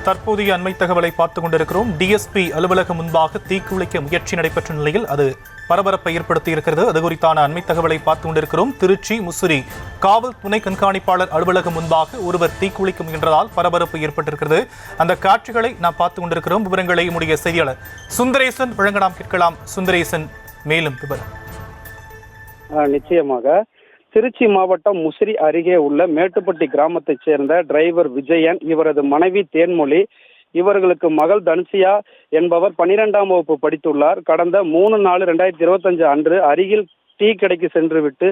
தற்போதைய அண்மை தகவலை பார்த்துக் கொண்டிருக்கிறோம். டிஎஸ்பி அலுவலகம் முன்பாக தீக்குளிக்க முயற்சி நடைபெற்ற நிலையில் அது பரபரப்பை ஏற்படுத்தி இருக்கிறது. அது குறித்தான அண்மை தகவலை பார்த்துக் கொண்டிருக்கிறோம். திருச்சி முசிறி காவல் துணை கண்காணிப்பாளர் அலுவலகம் முன்பாக ஒருவர் தீக்குளிக்க முயன்றதால் பரபரப்பு ஏற்பட்டிருக்கிறது. அந்த காட்சிகளை நாம் பார்த்துக் கொண்டிருக்கிறோம். விவரங்களை நம்முடைய செய்தியாளர் சுந்தரேசன் வழங்க நாம் கேட்கலாம். சுந்தரேசன், மேலும் விவரம். நிச்சயமாக திருச்சி மாவட்டம் முசிறி அருகே உள்ள மேட்டுப்பட்டி கிராமத்தைச் சேர்ந்த டிரைவர் விஜயன், இவரது மனைவி தேன்மொழி, இவர்களுக்கு மகள் தனுசியா என்பவர் 12ஆம் வகுப்பு படித்துள்ளார். கடந்த 3/4/2025 அன்று அருகில் டீ கடைக்கு சென்று விட்டு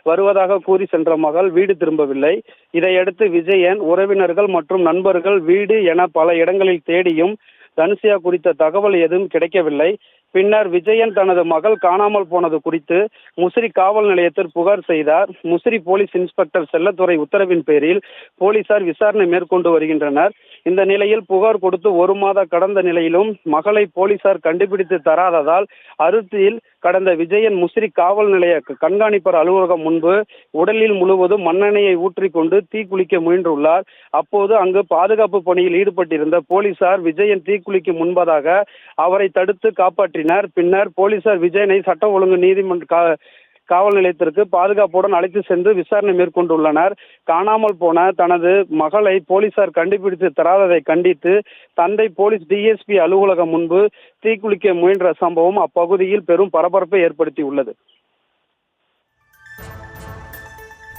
வருவதாக கூறி சென்ற மகள் வீடு திரும்பவில்லை. இதையடுத்து விஜயன் உறவினர்கள் மற்றும் நண்பர்கள் வீடு என பல இடங்களில் தேடியும் தனுசியா குறித்த தகவல் எதுவும் கிடைக்கவில்லை. பின்னர் விஜயன் தனது மகள் காணாமல் போனது குறித்து முசிறி காவல் நிலையத்தில் புகார் செய்தார். முசிறி போலீஸ் இன்ஸ்பெக்டர் செல்லத்துறை உத்தரவின் பேரில் போலீசார் விசாரணை மேற்கொண்டு வருகின்றனர். இந்த நிலையில் புகார் கொடுத்து 1 மாதம் கடந்த நிலையிலும் மகளை போலீசார் கண்டுபிடித்து தராததால் அருத்தியில் கடந்த விஜயன் முசிறி காவல் நிலைய கண்காணிப்பர் அலுவலகம் முன்பு உடலில் முழுவதும் மண்ணெண்ணெயை ஊற்றிக்கொண்டு தீக்குளிக்க முயன்றுள்ளார். அப்போது அங்கு பாதுகாப்பு பணியில் ஈடுபட்டிருந்த போலீசார் விஜயன் தீக்குளிக்க முன்பதாக அவரை தடுத்து காப்பாற்றினர். பின்னர் போலீசார் விஜயனை சட்ட ஒழுங்கு நீதிமன்ற காவல் நிலையத்திற்கு பாதுகாப்புடன் அழைத்து சென்று விசாரணை மேற்கொண்டுள்ளனர். காணாமல் போன தனது மகளை போலீசார் கண்டுபிடித்து தராததை கண்டித்து தந்தை போலீஸ் டிஎஸ்பி அலுவலகம் முன்பு தீக்குளிக்க முயன்ற சம்பவம் அப்பகுதியில் பெரும் பரபரப்பை ஏற்படுத்தியுள்ளது.